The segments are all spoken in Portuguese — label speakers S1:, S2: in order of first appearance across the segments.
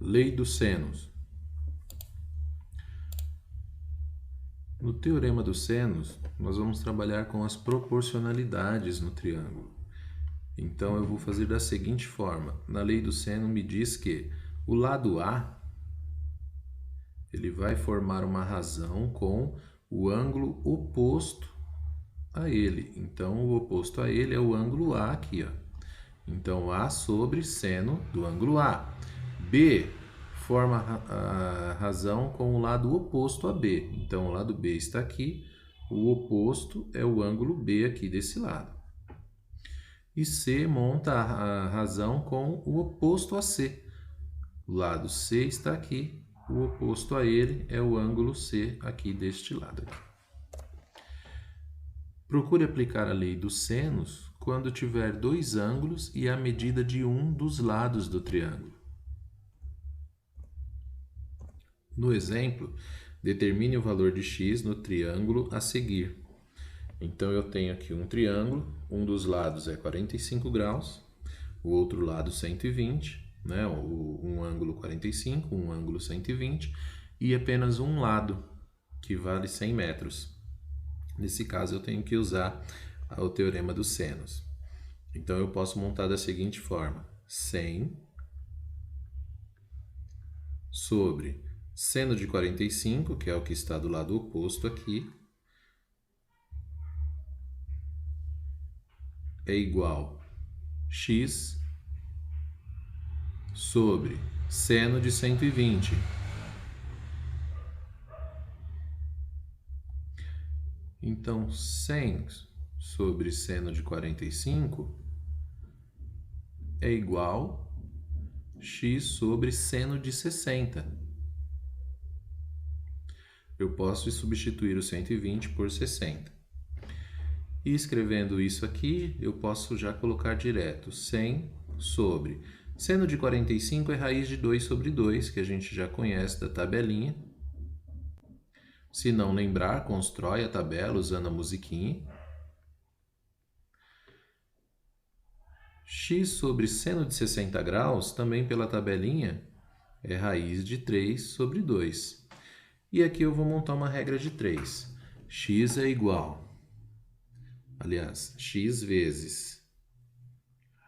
S1: Lei dos senos. No teorema dos senos, nós vamos trabalhar com as proporcionalidades no triângulo. Então, eu vou fazer da seguinte forma. Na lei do seno me diz que o lado A ele vai formar uma razão com o ângulo oposto a ele. Então, o oposto a ele é o ângulo A aqui, ó. Então, A sobre seno do ângulo A. B forma a razão com o lado oposto a B. Então, o lado B está aqui, o oposto é o ângulo B aqui desse lado. E C monta a razão com o oposto a C. O lado C está aqui, o oposto a ele é o ângulo C aqui deste lado. Procure aplicar a lei dos senos quando tiver dois ângulos e a medida de um dos lados do triângulo. No exemplo, determine o valor de x no triângulo a seguir. Então, eu tenho aqui um triângulo, um dos lados é 45 graus, o outro lado 120, né? Um ângulo 45, um ângulo 120, e apenas um lado, que vale 100 metros. Nesse caso, eu tenho que usar o teorema dos senos. Então, eu posso montar da seguinte forma: 100 sobre seno de 45, que é o que está do lado oposto aqui, é igual a x sobre seno de 120. Então, 100 sobre seno de 45 é igual a x sobre seno de 60. Eu posso substituir o 120 por 60. E escrevendo isso aqui, eu posso já colocar direto 100 sobre seno de 45 é raiz de 2 sobre 2, que a gente já conhece da tabelinha. Se não lembrar, constrói a tabela usando a musiquinha. X sobre seno de 60 graus, também pela tabelinha, é raiz de 3 sobre 2. E aqui eu vou montar uma regra de 3. X é igual, aliás, x vezes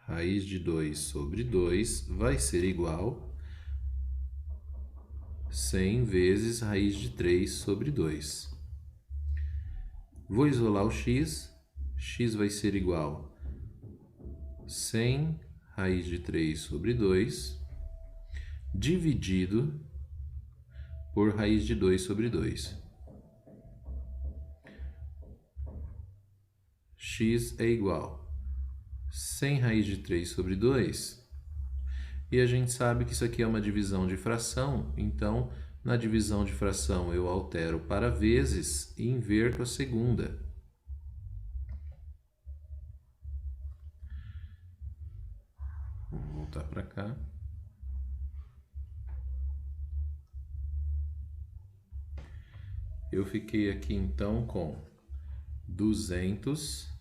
S1: raiz de 2 sobre 2 vai ser igual a 100 vezes raiz de 3 sobre 2. Vou isolar o x vai ser igual a 100 raiz de 3 sobre 2 dividido por raiz de 2 sobre 2. X é igual a 100 raiz de 3 sobre 2. E a gente sabe que isso aqui é uma divisão de fração, então, na divisão de fração eu altero para vezes e inverto a segunda. Vou voltar para cá. Eu fiquei aqui então com 200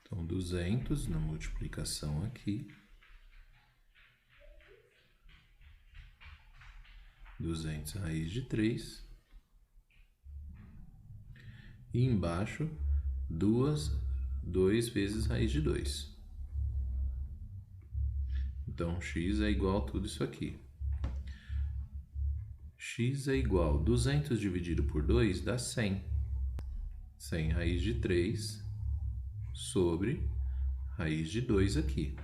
S1: Então, 200 na multiplicação aqui, 200 raiz de 3, e embaixo 2 vezes raiz de 2. Então, x é igual a tudo isso aqui. X é igual a 200 dividido por 2 dá 100. 100 raiz de 3 sobre raiz de 2 aqui.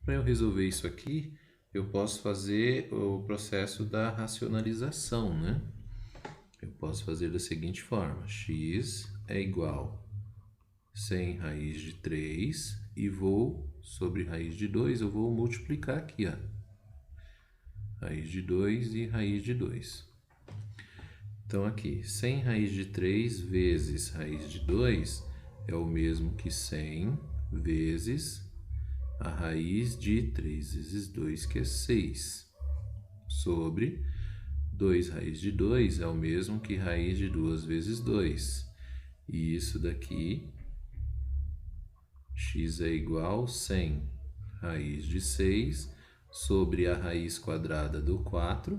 S1: Para eu resolver isso aqui, eu posso fazer o processo da racionalização, né? Eu posso fazer da seguinte forma: x é igual a 100 raiz de 3 e vou, sobre raiz de 2, eu vou multiplicar aqui, ó. Raiz de 2 e raiz de 2. Então, aqui, 100 raiz de 3 vezes raiz de 2 é o mesmo que 100 vezes a raiz de 3 vezes 2, que é 6, sobre 2 raiz de 2 é o mesmo que raiz de 2 vezes 2. E isso daqui, x é igual a 100 raiz de 6 sobre a raiz quadrada do 4.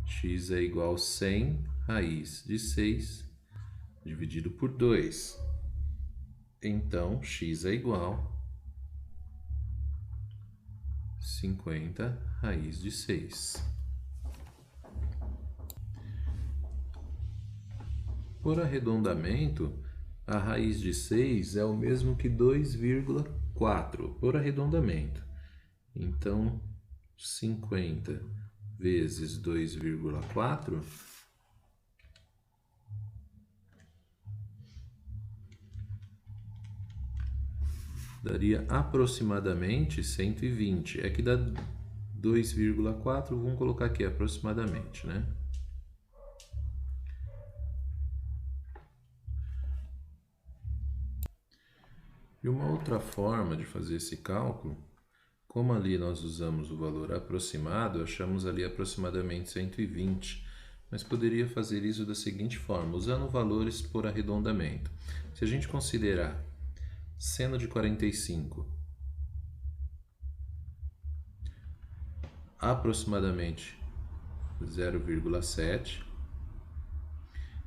S1: X é igual a 100 raiz de 6 dividido por 2. Então, x é igual a 50 raiz de 6. Por arredondamento, a raiz de 6 é o mesmo que 2,4 por arredondamento. Então, 50 vezes 2,4 daria aproximadamente 120. É que dá 2,4, vamos colocar aqui aproximadamente, né? E uma outra forma de fazer esse cálculo, como ali nós usamos o valor aproximado, achamos ali aproximadamente 120, mas poderia fazer isso da seguinte forma, usando valores por arredondamento. Se a gente considerar seno de 45 aproximadamente 0,7,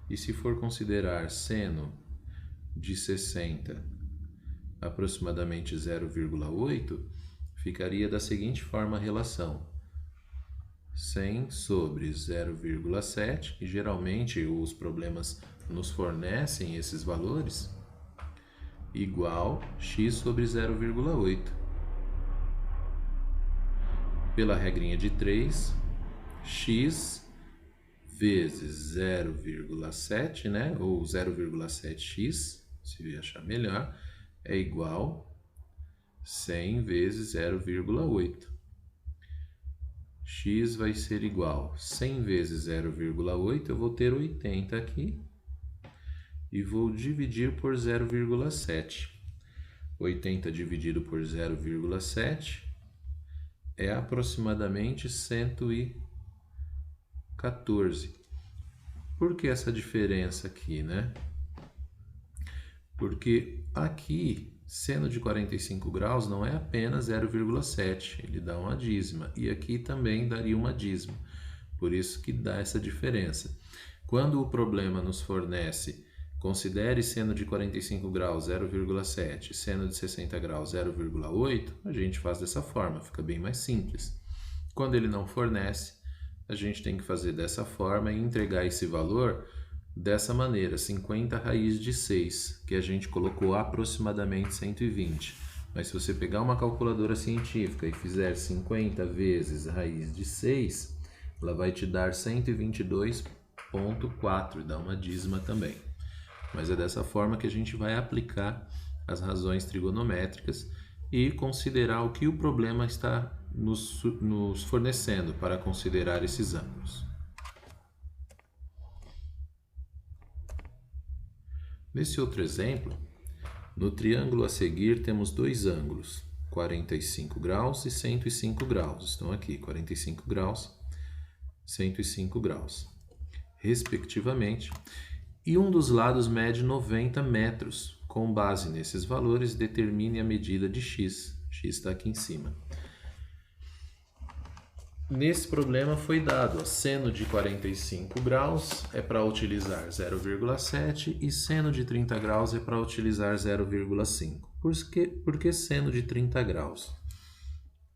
S1: e se for considerar seno de 60 aproximadamente 0,8, ficaria da seguinte forma a relação: 100 sobre 0,7, e geralmente os problemas nos fornecem esses valores, igual x sobre 0,8. Pela regrinha de 3, x vezes 0,7, né? Ou 0,7x, se achar melhor, é igual a 100 vezes 0,8. X vai ser igual a 100 vezes 0,8, eu vou ter 80 aqui, e vou dividir por 0,7. 80 dividido por 0,7 é aproximadamente 114. Por que essa diferença aqui, né? Porque aqui, seno de 45 graus não é apenas 0,7, ele dá uma dízima, e aqui também daria uma dízima, por isso que dá essa diferença. Quando o problema nos fornece, considere seno de 45 graus 0,7, seno de 60 graus 0,8, a gente faz dessa forma, fica bem mais simples. Quando ele não fornece, a gente tem que fazer dessa forma e entregar esse valor dessa maneira, 50 raiz de 6, que a gente colocou aproximadamente 120. Mas se você pegar uma calculadora científica e fizer 50 vezes raiz de 6, ela vai te dar 122,4 e dá uma dízima também. Mas é dessa forma que a gente vai aplicar as razões trigonométricas e considerar o que o problema está nos fornecendo para considerar esses ângulos. Nesse outro exemplo, no triângulo a seguir temos dois ângulos, 45 graus e 105 graus. Estão aqui, 45 graus, 105 graus, respectivamente. E um dos lados mede 90 metros. Com base nesses valores, determine a medida de x. X está aqui em cima. Nesse problema foi dado, seno de 45 graus é para utilizar 0,7 e seno de 30 graus é para utilizar 0,5. Por que seno de 30 graus?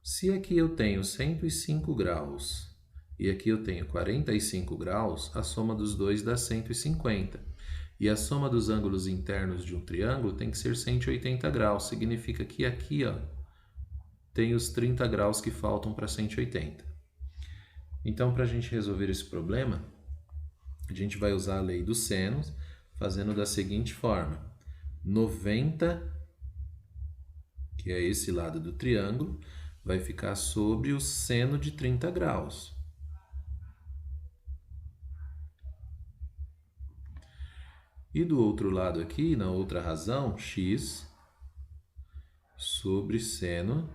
S1: Se aqui eu tenho 105 graus e aqui eu tenho 45 graus, a soma dos dois dá 150. E a soma dos ângulos internos de um triângulo tem que ser 180 graus. Significa que aqui, ó, tem os 30 graus que faltam para 180. Então, para a gente resolver esse problema, a gente vai usar a lei dos senos, fazendo da seguinte forma: 90, que é esse lado do triângulo, vai ficar sobre o seno de 30 graus. E do outro lado aqui, na outra razão, x sobre seno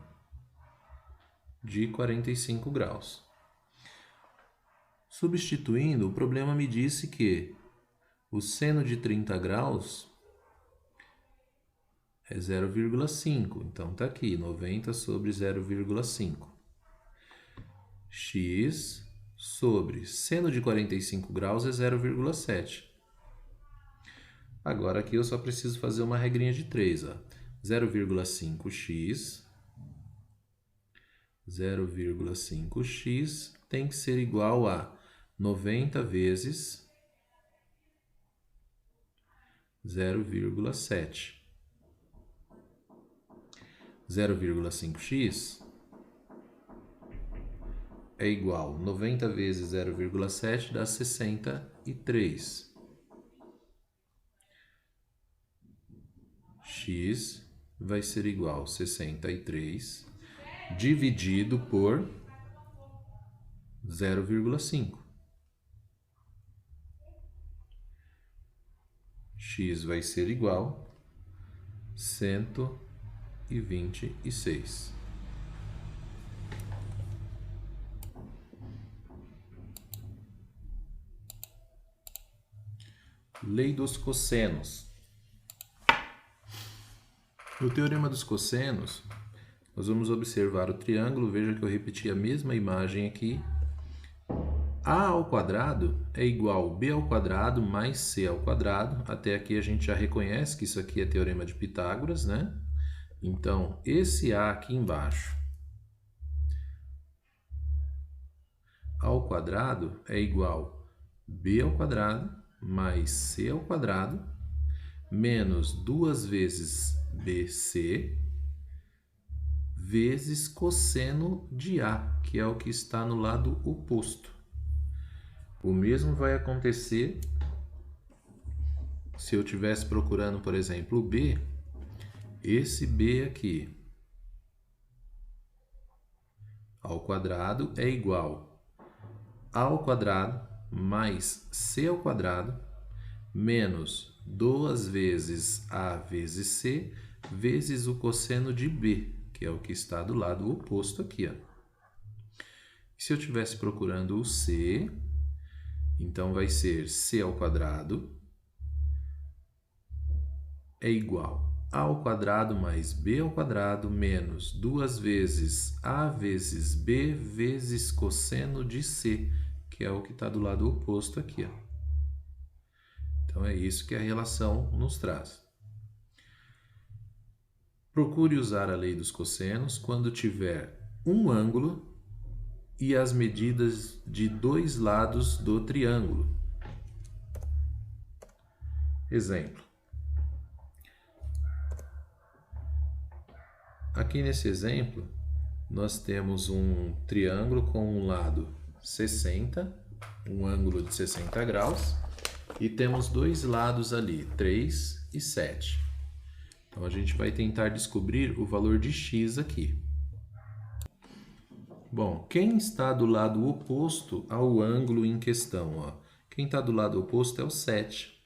S1: de 45 graus. Substituindo, o problema me disse que o seno de 30 graus é 0,5. Então, está aqui, 90 sobre 0,5. X sobre seno de 45 graus é 0,7. Agora aqui eu só preciso fazer uma regrinha de 3. 0,5x tem que ser igual a 90 vezes 0,7. 0,5x é igual a 90 vezes 0,7 dá 63. X vai ser igual a 63 dividido por 0,5. X vai ser igual a 126. Lei dos cossenos. No teorema dos cossenos, nós vamos observar o triângulo. Veja que eu repeti a mesma imagem aqui. A ao quadrado é igual a b ao quadrado mais c ao quadrado. Até aqui a gente já reconhece que isso aqui é teorema de Pitágoras, né? Então, esse a aqui embaixo ao quadrado é igual a b ao quadrado mais c ao quadrado menos 2 vezes bc vezes cosseno de A, que é o que está no lado oposto. O mesmo vai acontecer se eu estivesse procurando, por exemplo, o B. Esse B aqui ao quadrado é igual ao quadrado mais c ao quadrado menos 2 vezes A vezes C vezes o cosseno de B, que é o que está do lado oposto aqui. Se eu estivesse procurando o C, então vai ser C ao quadrado é igual ao quadrado mais B ao quadrado menos 2 vezes A vezes B vezes cosseno de C, que é o que está do lado oposto aqui. Então, é isso que a relação nos traz. Procure usar a lei dos cossenos quando tiver um ângulo e as medidas de dois lados do triângulo. Exemplo. Aqui nesse exemplo, nós temos um triângulo com um lado 60, um ângulo de 60 graus, e temos dois lados ali, 3 e 7. Então, a gente vai tentar descobrir o valor de x aqui. Bom, quem está do lado oposto ao ângulo em questão? Quem está do lado oposto é o 7.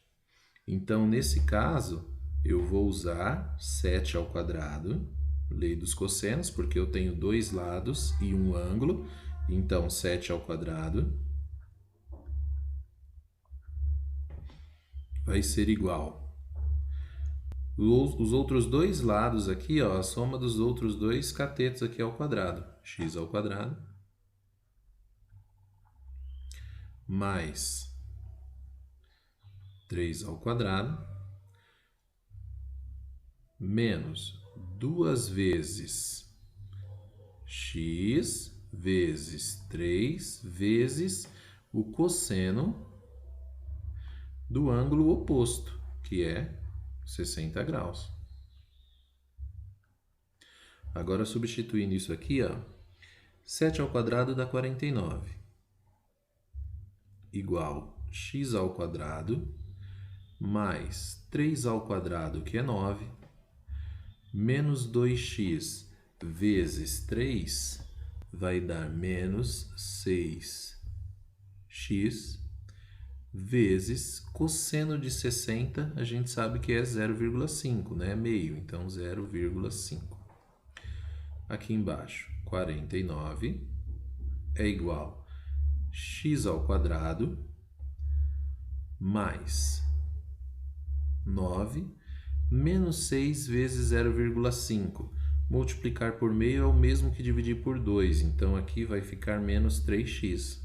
S1: Então, nesse caso, eu vou usar 7 ao quadrado, lei dos cossenos, porque eu tenho dois lados e um ângulo. Então, 7 ao quadrado vai ser igual. Os outros dois lados aqui, a soma dos outros dois catetos aqui ao quadrado. X ao quadrado mais 3 ao quadrado menos 2 vezes x vezes 3 vezes o cosseno do ângulo oposto, que é 60 graus. Agora, substituindo isso aqui, 7 ao quadrado dá 49, igual x ao quadrado mais 3 ao quadrado, que é 9, menos 2x vezes 3 vai dar menos 6x vezes cosseno de 60, a gente sabe que é 0,5, né? Meio, então 0,5. aqui embaixo. 49 é igual a x ao quadrado mais 9 menos 6 vezes 0,5. Multiplicar por meio é o mesmo que dividir por 2, então aqui vai ficar menos 3x.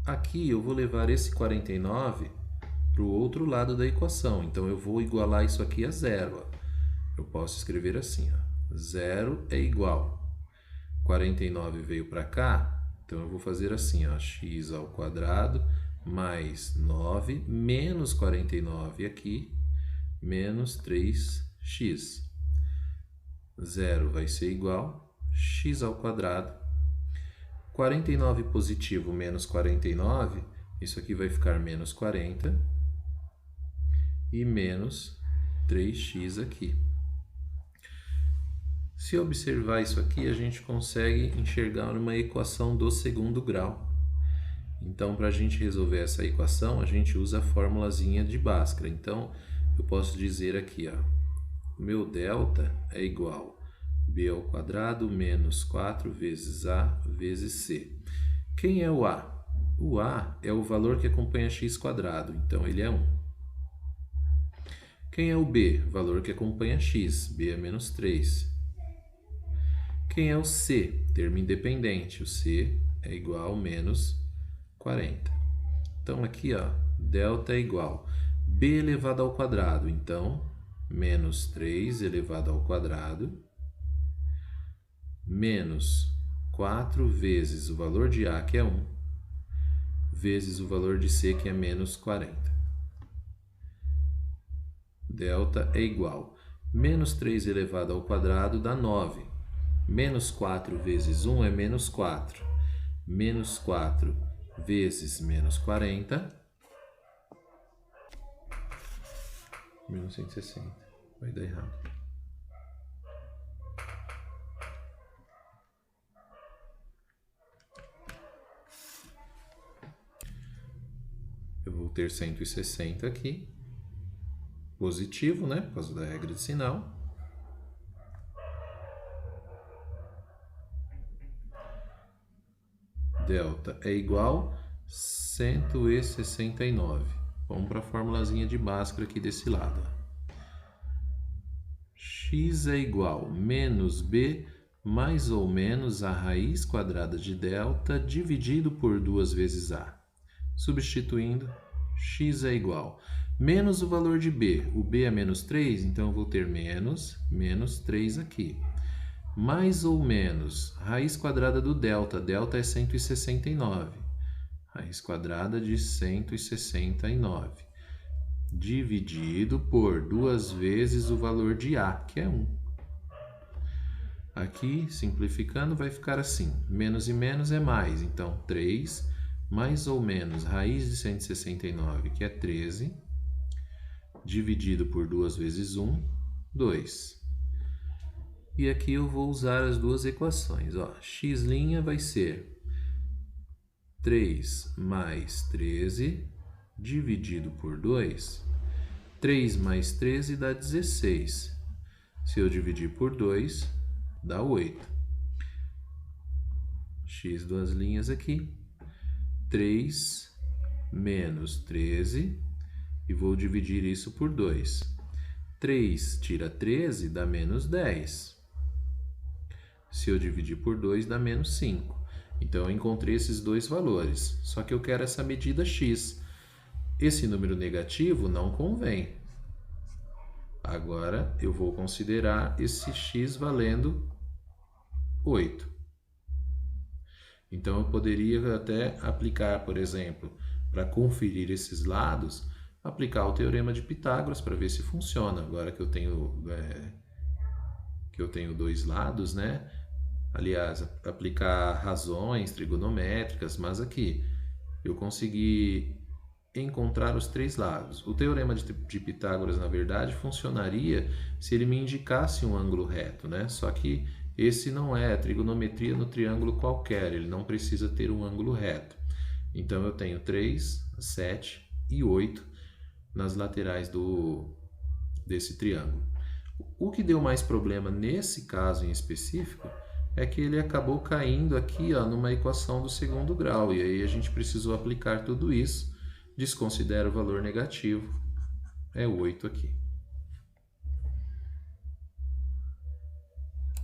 S1: Aqui eu vou levar esse 49 para o outro lado da equação, então eu vou igualar isso aqui a zero. Eu posso escrever assim, ó, 0 é igual. 49 veio para cá, então eu vou fazer assim, ó, x ao quadrado mais 9 menos 49 aqui, menos 3x. 0 vai ser igual a x ao quadrado. 49 positivo menos 49, isso aqui vai ficar menos 40 e menos 3x aqui. Se observar isso aqui, a gente consegue enxergar uma equação do segundo grau. Então, para a gente resolver essa equação, a gente usa a formulazinha de Bhaskara. Então, eu posso dizer aqui, ó, o meu delta é igual a b ao quadrado menos 4 vezes a vezes c. Quem é o a? O a é o valor que acompanha x quadrado, então ele é 1. Quem é o b? Valor que acompanha x, b é menos 3. Quem é o c? Termo independente, o c é igual a menos 40. Então aqui, ó, delta é igual a b elevado ao quadrado, então menos 3 elevado ao quadrado, menos 4 vezes o valor de a, que é 1, vezes o valor de c, que é menos 40. Delta é igual a menos 3 elevado ao quadrado dá 9. Menos 4 vezes 1 é menos 4. Menos 4 vezes menos 40. Menos 160. Vai dar errado. Eu vou ter 160 aqui. Positivo, né? Por causa da regra de sinal. Delta é igual a 169. Vamos para a formulazinha de Bhaskara aqui desse lado. X é igual a menos b mais ou menos a raiz quadrada de delta dividido por 2 vezes a. Substituindo, x é igual a menos o valor de b. O b é menos 3, então eu vou ter menos 3 aqui. Mais ou menos raiz quadrada do delta. Delta é 169. Raiz quadrada de 169. Dividido por 2 vezes o valor de a, que é 1. Aqui, simplificando, vai ficar assim. Menos e menos é mais. Então, 3 mais ou menos raiz de 169, que é 13, dividido por 2 vezes 1, 2. E aqui eu vou usar as duas equações. Ó, x' vai ser 3 mais 13 dividido por 2. 3 mais 13 dá 16. Se eu dividir por 2, dá 8. X duas linhas aqui. 3 menos 13. E vou dividir isso por 2. 3 tira 13 dá menos 10. Se eu dividir por 2, dá menos 5. Então, eu encontrei esses dois valores. Só que eu quero essa medida x. Esse número negativo não convém. Agora, eu vou considerar esse x valendo 8. Então, eu poderia até aplicar, por exemplo, para conferir esses lados, aplicar o teorema de Pitágoras para ver se funciona. Agora que eu tenho dois lados, né? Aliás, aplicar razões trigonométricas, mas aqui eu consegui encontrar os três lados. O teorema de Pitágoras, na verdade, funcionaria se ele me indicasse um ângulo reto, né? Só que esse não é trigonometria no triângulo qualquer, ele não precisa ter um ângulo reto. Então, eu tenho 3, 7 e 8 nas laterais desse triângulo. O que deu mais problema nesse caso em específico é que ele acabou caindo aqui, ó, numa equação do segundo grau, e aí a gente precisou aplicar tudo isso, desconsidera o valor negativo, é 8 aqui.